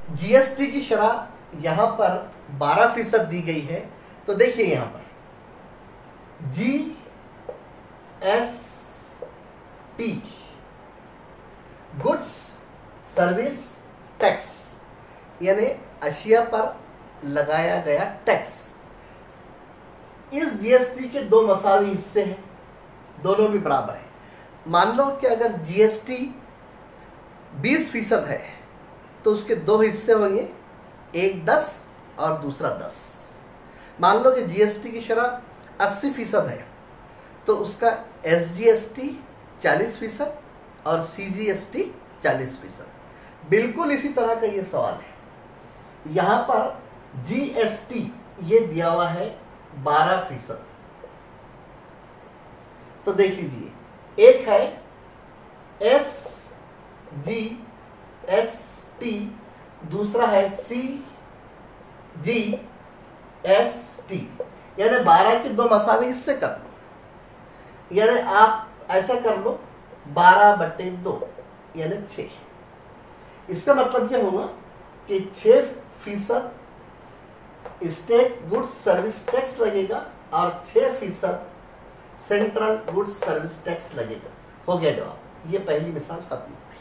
GST की शरह यहां पर 12% दी गई है। तो देखिए यहां पर जीएसटी गुड्स सर्विस टैक्स, यानी अशिया पर लगाया गया टैक्स। इस जीएसटी के दो मसावी हिस्से हैं, दोनों भी बराबर है। मान लो कि अगर जीएसटी 20% है तो उसके दो हिस्से होंगे, एक 10 और दूसरा 10। मान लो कि जीएसटी की शरह 80% है तो उसका एसजीएसटी 40% और सीजीएसटी 40%। बिल्कुल इसी तरह का ये सवाल है। यहाँ पर जीएसटी ये दिया हुआ है 12%। तो देख लीजिए, एक है एसजीएसटी, दूसरा है सीजीएसटी, यानी 12 के दो मसावे हिस्से कर लो, यानी आप ऐसा कर लो 12/2 यानी 6। इसका मतलब यह होगा कि 6% स्टेट गुड्स सर्विस टैक्स लगेगा और 6% सेंट्रल गुड्स सर्विस टैक्स लगेगा। हो गया जवाब। ये पहली मिसाल खत्म हो गई,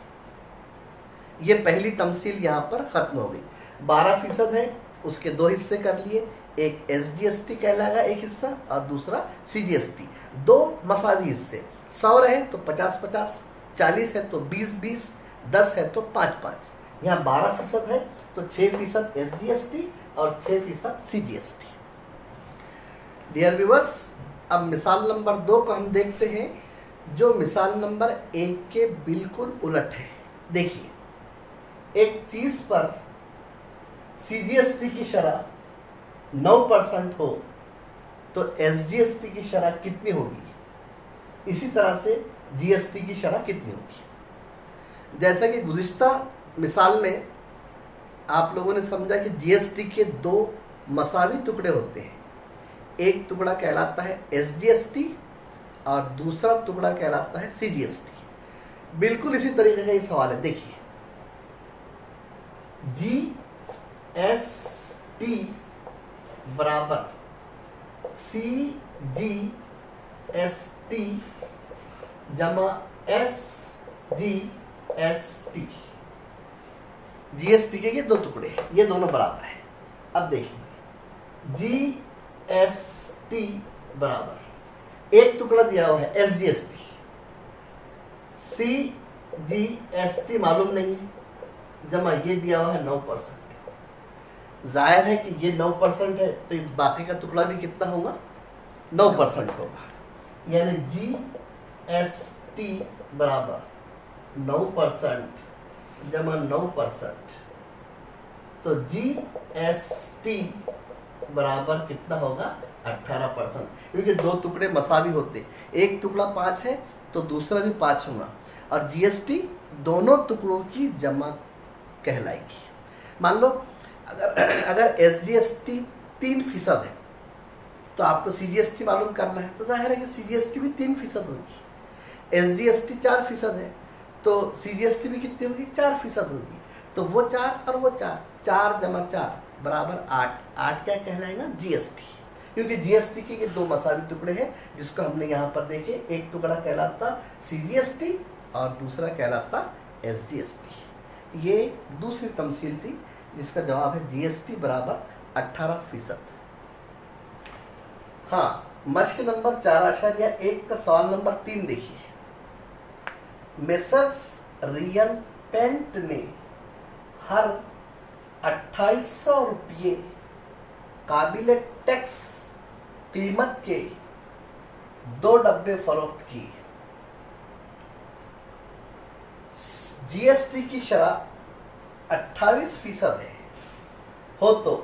ये पहली तमसील यहाँ पर खत्म हो गई। 12% है, उसके दो हिस्से कर लिए, एक एसजीएसटी कहलाएगा एक हिस्सा और दूसरा सीजीएसटी। दो मसावी हिस्से, 100 रहे तो 50-50, 40 है तो 20-20, 10 है तो 5-5। यहाँ 12% है तो 6% एसजीएसटी और 6% सीजीएसटी। डियर व्यूअर्स, अब मिसाल नंबर 2 को हम देखते हैं, जो मिसाल नंबर 1 के बिल्कुल उलट है। देखिए, एक चीज पर सीजीएसटी की शरह 9% हो तो एसजीएसटी की शरह कितनी होगी, इसी तरह से जीएसटी की शरह कितनी होगी। जैसा कि गुज़िश्ता मिसाल में आप लोगों ने समझा कि जीएसटी के दो मसावी टुकड़े होते हैं, एक टुकड़ा कहलाता है एसजीएसटी और दूसरा टुकड़ा कहलाता है सीजीएसटी। बिल्कुल इसी तरीके का ये सवाल है। देखिए, जीएसटी बराबर सीजीएसटी जमा एसजीएसटी। जीएसटी के ये दो टुकड़े हैं, ये दोनों बराबर है। अब देखिए, जीएसटी बराबर एक टुकड़ा दिया हुआ है एसजीएसटी, सीजीएसटी मालूम नहीं है, जमा ये दिया हुआ है 9%। जाहिर है कि ये 9% है तो बाकी का टुकड़ा भी कितना होगा, 9% होगा। यानी जीएसटी बराबर 9% जमा 9%, तो जीएसटी बराबर कितना होगा, 18%। क्योंकि दो टुकड़े मसावी होते, एक टुकड़ा 5 है तो दूसरा भी 5 होगा, और जीएसटी दोनों टुकड़ों की जमा कहलाएगी। मान लो अगर एसजीएसटी 3% है तो आपको सीजीएसटी मालूम करना है, तो जाहिर है कि सीजीएसटी भी 3% होगी। एसजीएसटी 4% है तो सीजीएसटी भी कितनी होगी, 4% होगी। तो वो 4 और वो 4, 4 जमा 4 बराबर 8। 8 क्या कहलाएगा, जीएसटी। क्योंकि जीएसटी के ये दो मसावी टुकड़े हैं जिसको हमने यहाँ पर देखे, एक टुकड़ा कहलाता सीजीएसटी और दूसरा कहलाता एसजीएसटी। ये दूसरी तमसील थी जिसका जवाब है जीएसटी बराबर 18%। हाँ, मश्क नंबर 4.1 का सवाल नंबर 3 देखिए। मेसर्स रियल पेंट ने हर 2800 रुपये काबिल टैक्स कीमत के 2 डब्बे फरोख्त किए। जीएसटी की शरह 28% है हो तो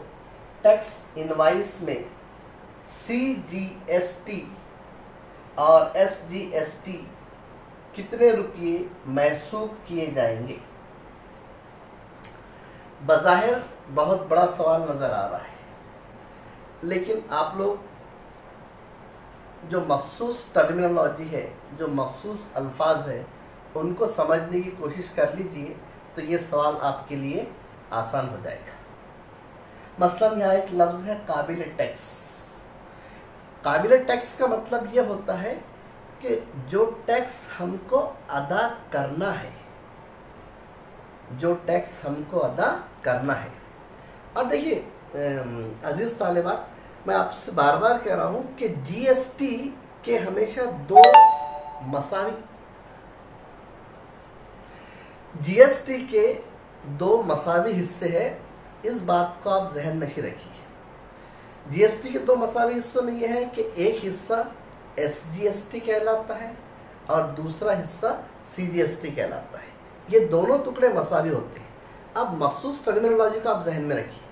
टैक्स इनवाइस में सीजीएसटी और एसजीएसटी कितने रुपये महसूब किए जाएंगे। बज़ाहिर बहुत बड़ा सवाल नज़र आ रहा है, लेकिन आप लोग जो मखसूस टर्मिनोलॉजी है, जो मखसूस अल्फाज है, उनको समझने की कोशिश कर लीजिए तो ये सवाल आपके लिए आसान हो जाएगा। मसलन यहाँ एक लफ्ज़ है काबिल टैक्स। काबिल टैक्स का मतलब ये होता है कि जो टैक्स हमको अदा करना है, जो टैक्स हमको अदा करना है। और देखिए अजीज़ तालिबात, मैं आपसे बार बार कह रहा हूँ कि जीएसटी के हमेशा दो मसावी, जीएसटी के दो मसावी हिस्से हैं। इस बात को आप जहन नशीं रखिए। जीएसटी के दो मसावी हिस्सों में यह है कि एक हिस्सा एसजीएसटी कहलाता है और दूसरा हिस्सा सीजीएसटी कहलाता है। ये दोनों टुकड़े मसावी होते हैं। अब मखसूस टर्मिनोलॉजी को आप जहन में रखिए।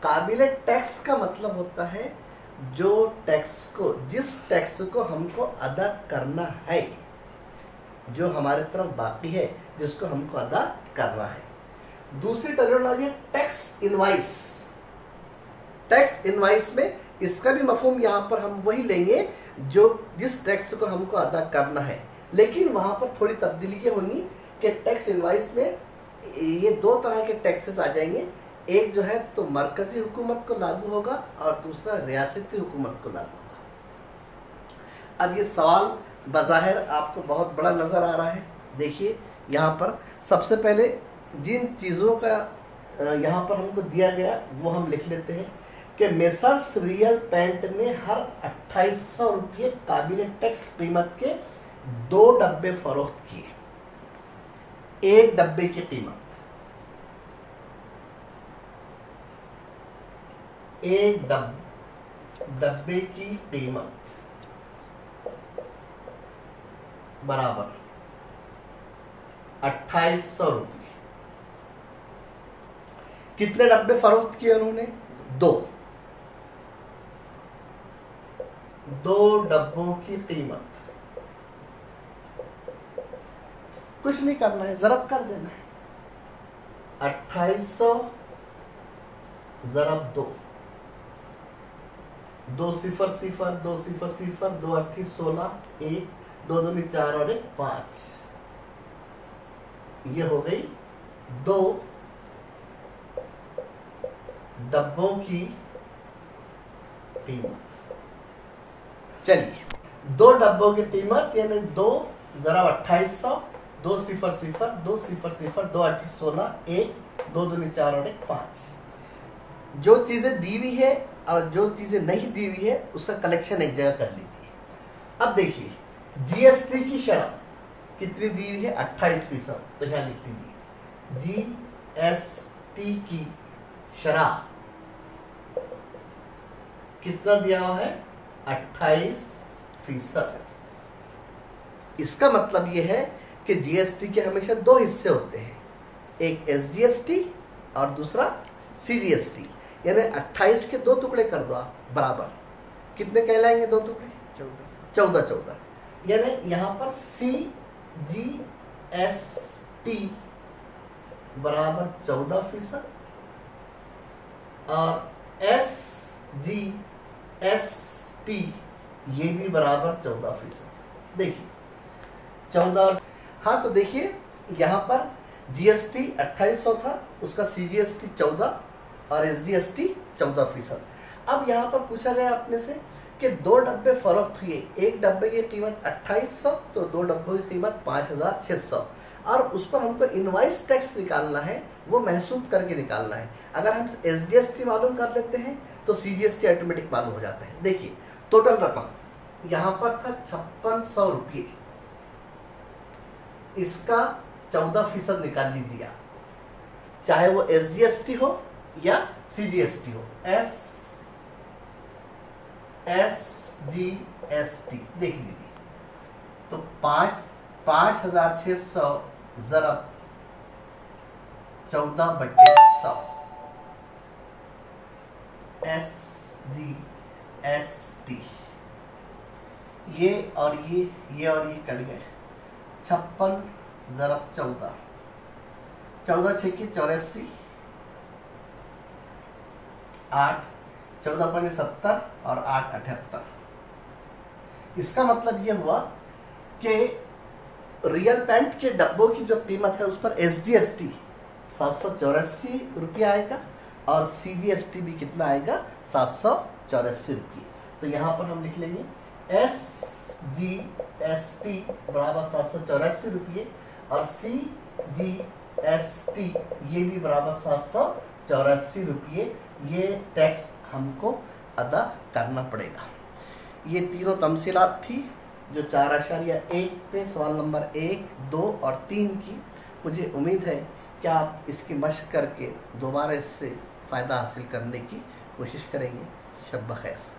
काबिल टैक्स का मतलब होता है जो टैक्स को, जिस टैक्स को हमको अदा करना है, जो हमारे तरफ बाकी है, जिसको हमको अदा करना है। दूसरी terminology tax invoice. Tax invoice में इसका भी मफहूम यहाँ पर हम वही लेंगे जो जिस टैक्स को हमको अदा करना है, लेकिन वहाँ पर थोड़ी तब्दीली ये होगी कि टैक्स इनवाइस में ये दो तरह के टैक्सेस आ जाएंगे। एक जो है तो मरकजी हुकूमत को लागू होगा और दूसरा रियासती हुकूमत को लागू होगा। अब ये सवाल बज़ाहिर आपको बहुत बड़ा नज़र आ रहा है। देखिए यहाँ पर सबसे पहले जिन चीज़ों का यहाँ पर हमको दिया गया वो हम लिख लेते हैं कि मेसर्स रियल पेंट ने हर 2800 रुपये काबिल टैक्स कीमत के 2 डब्बे फरोख्त किए। एक डब्बे की कीमत, एक डब्बे की कीमत बराबर 2800 रुपये। कितने डब्बे फरोख्त किए उन्होंने? 2 डब्बों की कीमत। कुछ नहीं करना है, ज़रब कर देना है। 2800 ज़रब 2, 2 0 0 2 0 0 2 8 16 1 2 2 4 और 1 5। ये हो गई 2 डब्बों की कीमत। चलिए 2 डब्बों की कीमत यानी 2 ज़रब 2800 2 0 0 2 0 0 2 8 16 1 2 2 4 और 1 5। जो चीज़ें दी हुई है और जो चीज़ें नहीं दी हुई है उसका कलेक्शन एक जगह कर लीजिए। अब देखिए जीएसटी की शरह कितनी दी हुई है? 28%। तो क्या लिख लीजिए, जीएसटी की शरह कितना दिया हुआ है? 28%। इसका मतलब यह है कि जीएसटी के हमेशा 2 हिस्से होते हैं, एक एसजीएसटी और दूसरा सीजीएसटी। यानी 28 के 2 टुकड़े कर दो आप, बराबर कितने कहलाएंगे 2 टुकड़े? 14। यानी यहाँ पर सीजीएसटी बराबर 14% और एसजीएसटी ये भी बराबर 14%। देखिए 14। हाँ तो देखिए यहाँ पर जीएसटी 2800 था, उसका सीजीएसटी 14 और एसजीएसटी 14%। अब यहाँ पर पूछा गया अपने से कि 2 डब्बे फरोख्त हुए, एक डब्बे की कीमत 2800 तो 2 डब्बों की कीमत 5600 और उस पर हमको इनवाइस टैक्स निकालना है, वो महसूब करके निकालना है। अगर हम एसजीएसटी मालूम कर लेते हैं तो सीजीएसटी ऑटोमेटिक मालूम हो जाता है। देखिए टोटल रकम यहाँ पर था 5600 रुपये, इसका 14% निकाल लीजिए आप, चाहे वो एसजीएसटी हो या सीजीएसटी हो। एसजीएसटी देख लीजिए तो 5600 ज़रब 14/100 एसजीएसटी। ये और ये और ये कट गए। 56 ज़रब 14, 14 6 की 84, 8 14 पंजे 70 और 8 78। इसका मतलब ये हुआ कि रियल पेंट के डब्बों की जो कीमत है उस पर एसजीएसटी ₹784 आएगा और CGST भी कितना आएगा? ₹784। तो यहाँ पर हम लिख लेंगे SGST बराबर ₹784 और CGST ये भी बराबर ₹784। ये टैक्स हमको अदा करना पड़ेगा। ये तीनों तमसीलात थी जो 4.1 पे सवाल नंबर 1, 2 और 3 की। मुझे उम्मीद है कि आप इसकी मशक करके दोबारा इससे फ़ायदा हासिल करने की कोशिश करेंगे। शब बख़ैर।